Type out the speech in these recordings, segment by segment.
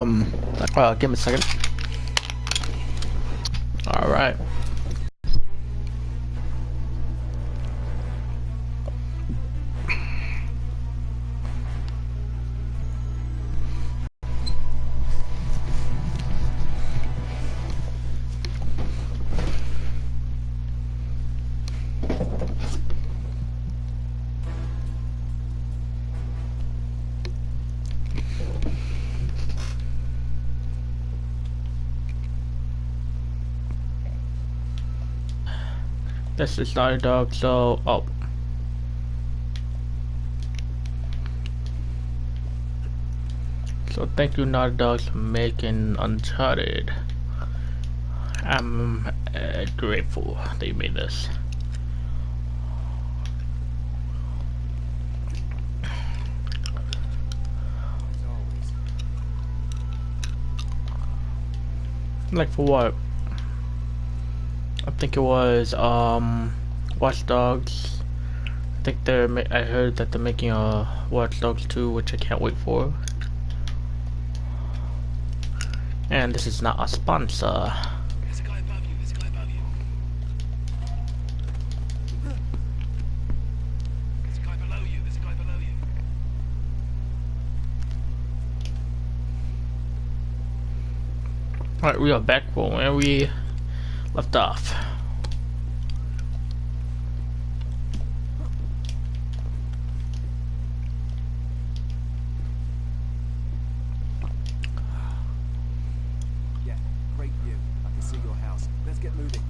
Give me a second. All right. This is Naughty Dog, so so thank you Naughty Dog for making Uncharted. I'm grateful they made this. Like for what? I think it was Watch Dogs. I think I heard that they're making a Watch Dogs 2, which I can't wait for. And this is not a sponsor. There's a guy above you. There's a guy above you. There's a guy below you. There's a guy below you. Alright, we are back from where we left off. Yeah, great view. I can see your house. Let's get moving.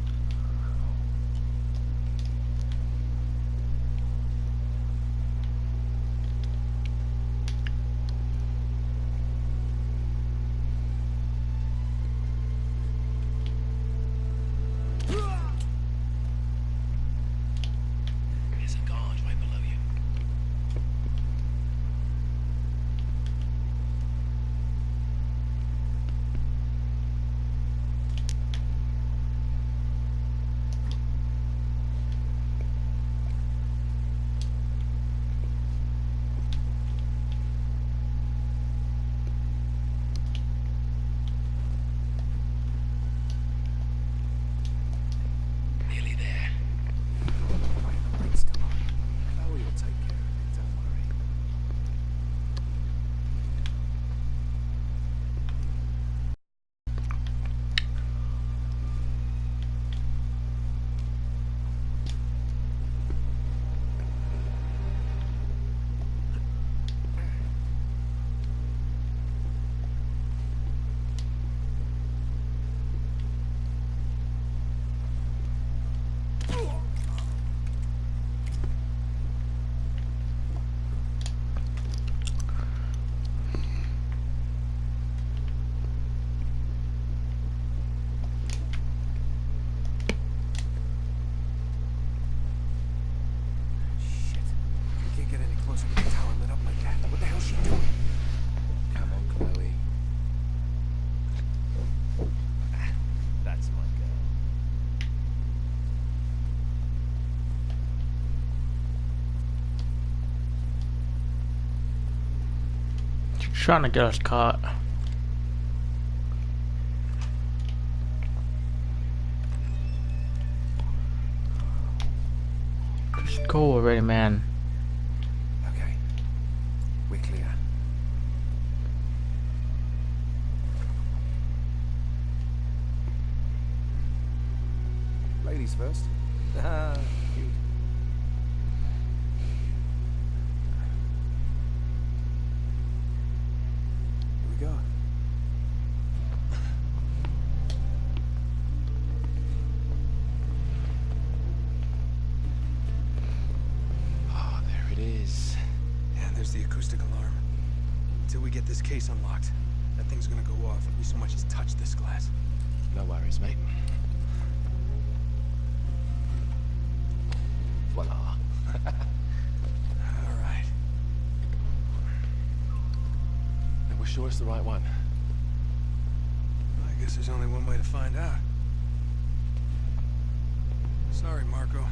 There's a guard right below you. Nearly there. Wait, still on. Chloe will take care of it, don't worry. Shit. I can't get any closer to the tower lit up like that. What the hell's she doing? Come on, Chloe. That's my girl. She's trying to get us caught. Just go already, man. Okay. We're clear. Ladies first. Ah, cute. Here we go. Oh, there it is. Yeah, there's the acoustic alarm. Until we get this case unlocked, that thing's gonna go off if we so much as touch this glass. No worries, mate. Voila. All right. And we're sure it's the right one. Well, I guess there's only one way to find out. Sorry, Marco.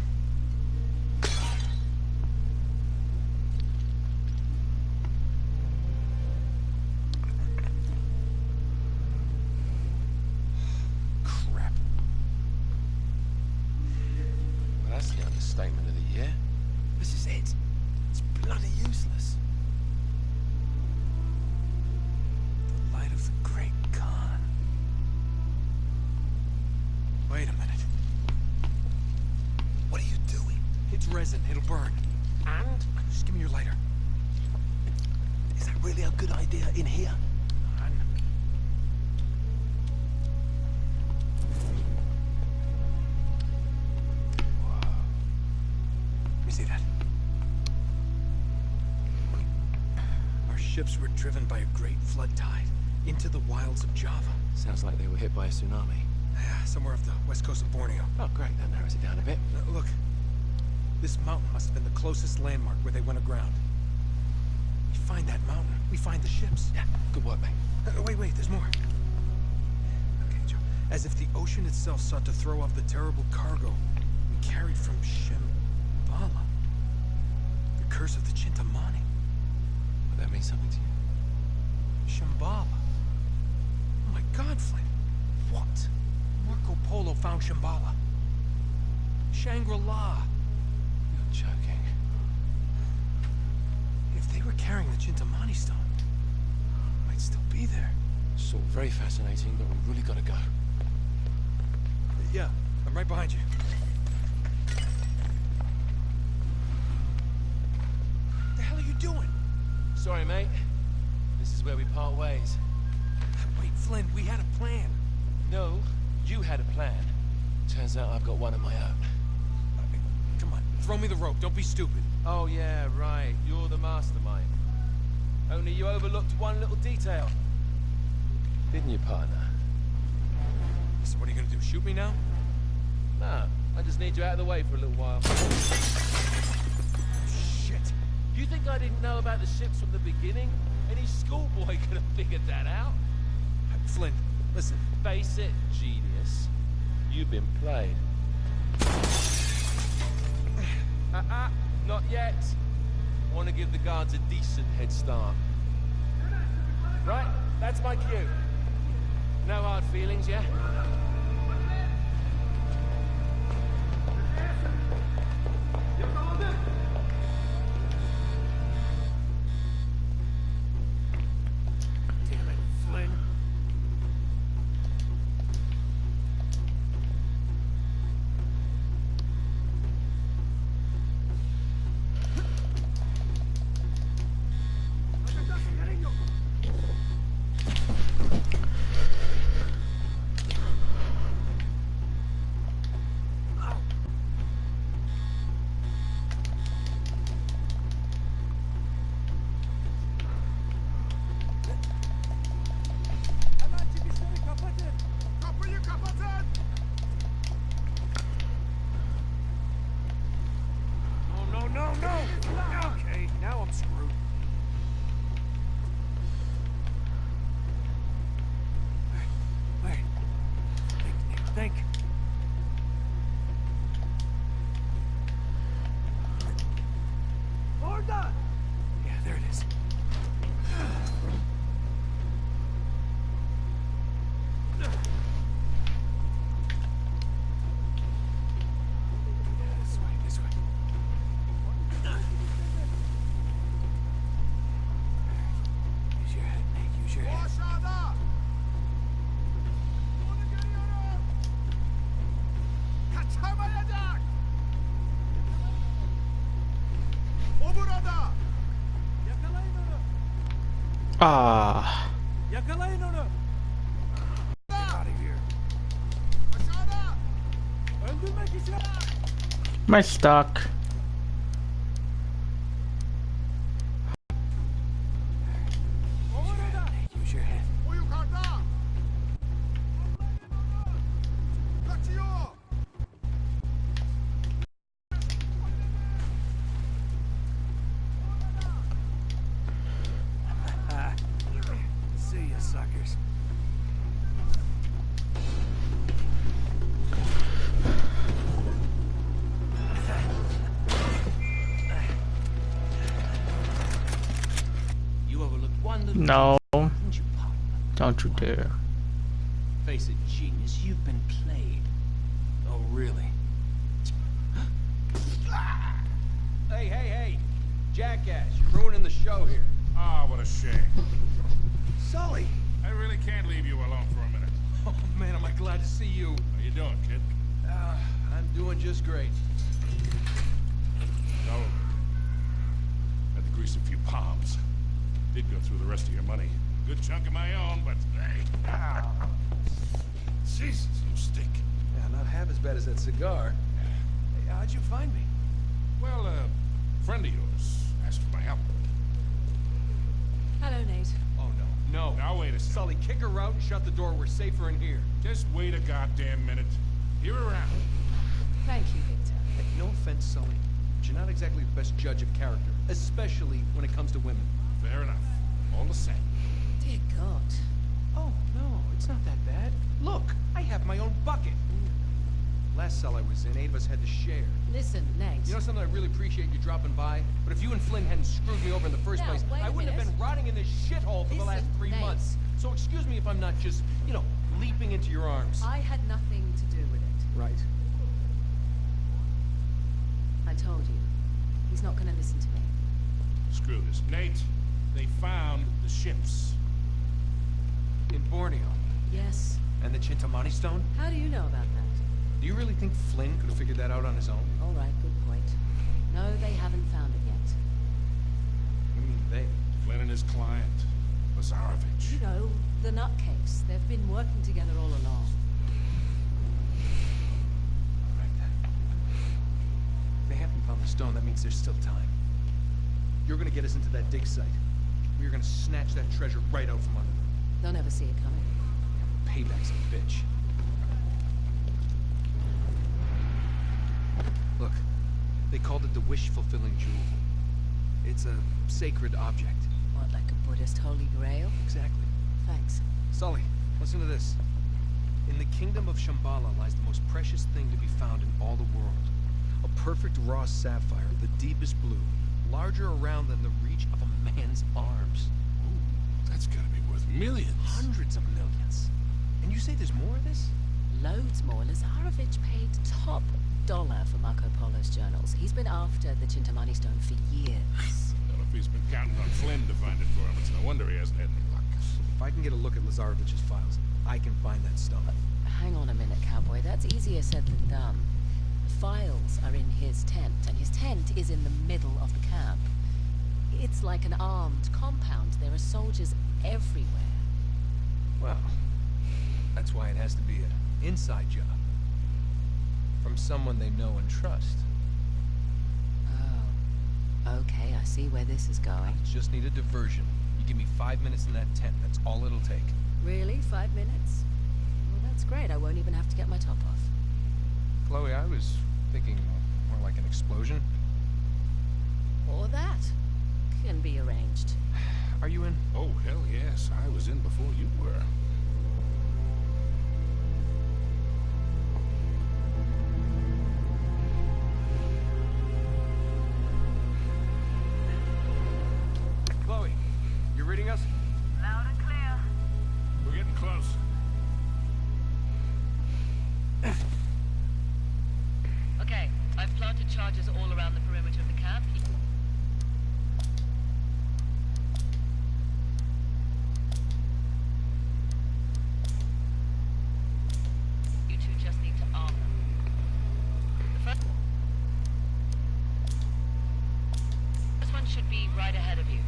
resin. It'll burn. And? Just give me your lighter. Is that really a good idea in here? You see that? Our ships were driven by a great flood tide into the wilds of Java. Sounds like they were hit by a tsunami. Yeah, somewhere off the west coast of Borneo. Oh, great. That narrows it down a bit. Look, this mountain must have been the closest landmark where they went aground. We find that mountain, we find the ships. Yeah, good work, mate. Wait, there's more. Okay, Joe. As if the ocean itself sought to throw off the terrible cargo we carried from Shambhala. The curse of the Chintamani. Would that mean something to you? Shambhala. Oh my God, Flynn. What? Marco Polo found Shambhala. Shangri-La. You're joking. If they were carrying the Chintamani stone, it might still be there. It's all very fascinating, but we really gotta go. Yeah, I'm right behind you. What the hell are you doing? Sorry, mate. This is where we part ways. Wait, Flynn, we had a plan. No, you had a plan. Turns out I've got one of my own. Come on, throw me the rope. Don't be stupid. Oh, yeah, right. You're the mastermind. Only you overlooked one little detail. Didn't you, partner? So what are you gonna do, shoot me now? No, I just need you out of the way for a little while. Shit. You think I didn't know about the ships from the beginning? Any schoolboy could have figured that out. Flynn, listen. Face it, genius. You've been played. Not yet. Want to give the guards a decent head start. Right, that's my cue. No hard feelings, yeah? Damn it, Flynn. No! Okay, now I'm screwed. Wait. Think. Order! Yeah, there it is. This way. Use your head, Nate. Use your head. Ah. Get out of here. Am I stuck? Use your head. See ya, suckers. You overlooked one little No. didn't you, partner? Don't you dare. Face it, genius, you've been played. Oh, really? Hey! Jackass, you're ruining the show here. Ah, what a shame. Sully! I really can't leave you alone for a minute. Oh, man, am I glad to see you. How you doing, kid? I'm doing just great. No. Had to grease a few palms. Did go through the rest of your money. Good chunk of my own, but hey. Ah. Jesus, you stink. Yeah, not half as bad as that cigar. Hey, how'd you find me? Well, a friend of yours asked for my help. Hello, Nate. Oh, no. No. Now wait a second. Sully, kick her out and shut the door. We're safer in here. Just wait a goddamn minute. You're around. Thank you, Victor. Hey, no offense, Sully, but you're not exactly the best judge of character, especially when it comes to women. Fair enough. All the same. Dear God. Oh, no, it's not that bad. Look, I have my own bucket. Last cell I was in, 8 of us had to share. Listen, Nate. You know something, I really appreciate you dropping by, but if you and Flynn hadn't screwed me over in the first Now, place, wait a I wouldn't have minute. been rotting in this shithole for the last Listen, 3 Nate. months. So excuse me if I'm not just, leaping into your arms. I had nothing to do with it. Right. I told you. He's not going to listen to me. Screw this. Nate, they found the ships. In Borneo. Yes. And the Chintamani stone? How do you know about that? Do you really think Flynn could have figured that out on his own? All right, good point. No, they haven't found it yet. You mean they? Flynn and his client, Lazarovich. You know, the nutcase. They've been working together all along. All right, then. If they haven't found the stone, that means there's still time. You're gonna get us into that dig site. We're gonna snatch that treasure right out from under them. They'll never see it coming. Payback's a bitch. Look, they called it the wish-fulfilling jewel. It's a sacred object. What, like a Buddhist holy grail? Exactly. Thanks. Sully, listen to this. In the kingdom of Shambhala lies the most precious thing to be found in all the world. A perfect raw sapphire of the deepest blue, larger around than the reach of a man's arms. Ooh, that's gotta be worth millions. Hundreds of millions. And you say there's more of this? Loads more. Lazarovich paid top dollar for Marco Polo's journals. He's been after the Chintamani stone for years. Well, if he's been counting on Flynn to find it for him, it's no wonder he hasn't had any luck. If I can get a look at Lazarovich's files, I can find that stone. Hang on a minute, cowboy. That's easier said than done. The files are in his tent, and his tent is in the middle of the camp. It's like an armed compound. There are soldiers everywhere. Well, that's why it has to be an inside job. From someone they know and trust. Oh. Okay, I see where this is going. Just need a diversion. You give me 5 minutes in that tent, that's all it'll take. Really? 5 minutes? Well, that's great. I won't even have to get my top off. Chloe, I was thinking more like an explosion. Or that. Can be arranged. Are you in? Oh, hell yes. I was in before you were. Chloe, you reading us? Loud and clear. We're getting close. Okay, I've planted charges all around the perimeter of the camp. You two just need to arm them. The first one should be right ahead of you.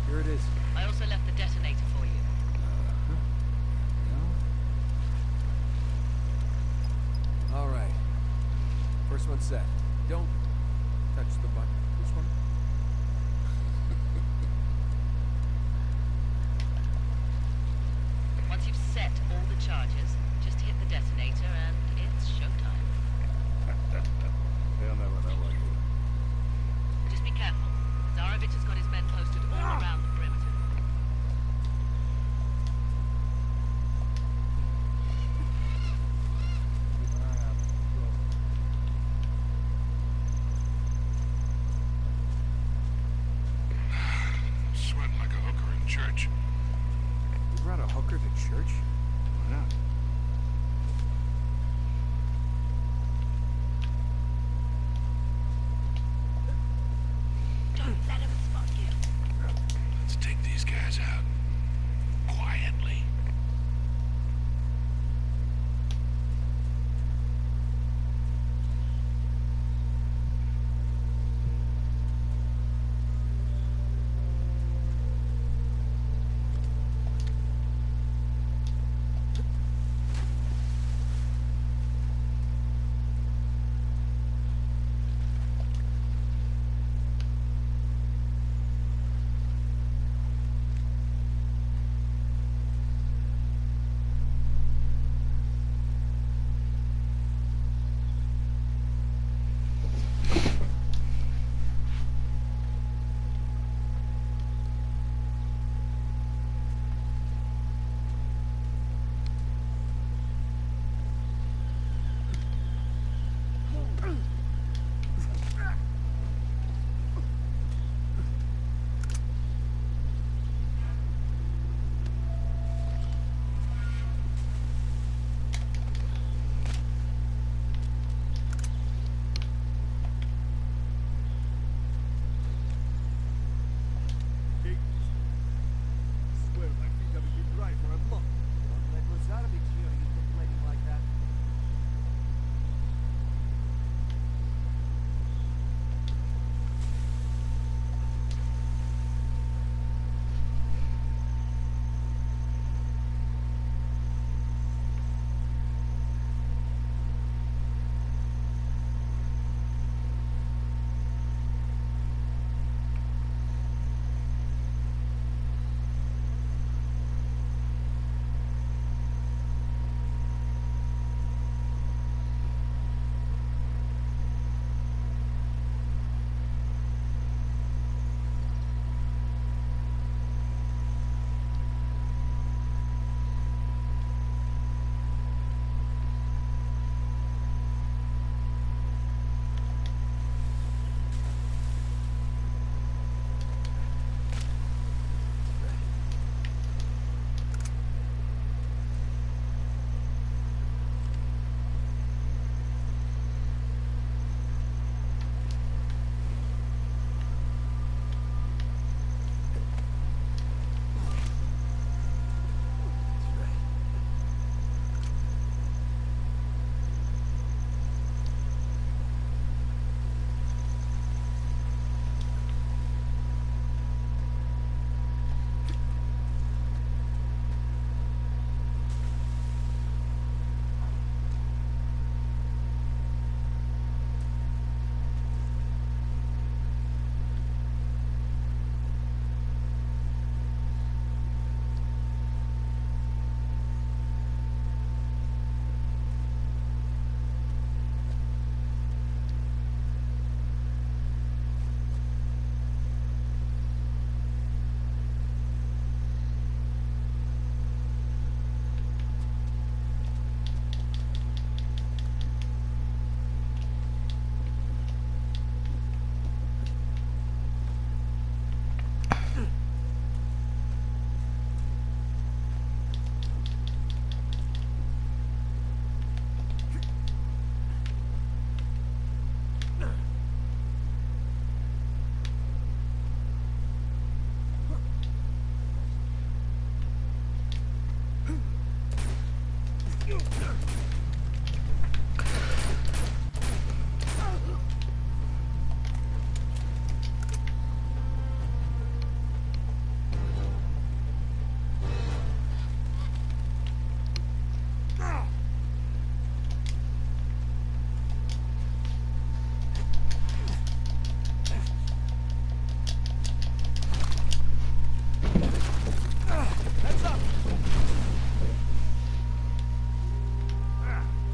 Here it is. I also left the detonator for you. All right. First one set. Don't touch the button. Which one? Once you've set all the charges, just hit the detonator and it's showtime. They'll never know what you do. Just be careful. Zarovich has got his men posted all around the perimeter.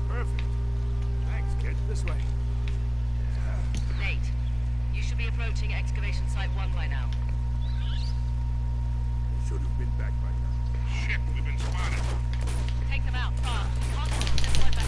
Perfect. Thanks, kid. This way. Nate, you should be approaching excavation site 1 by now. Should have been back by now. Shit, we've been spotted. Take them out, fast. Can't hold this one back.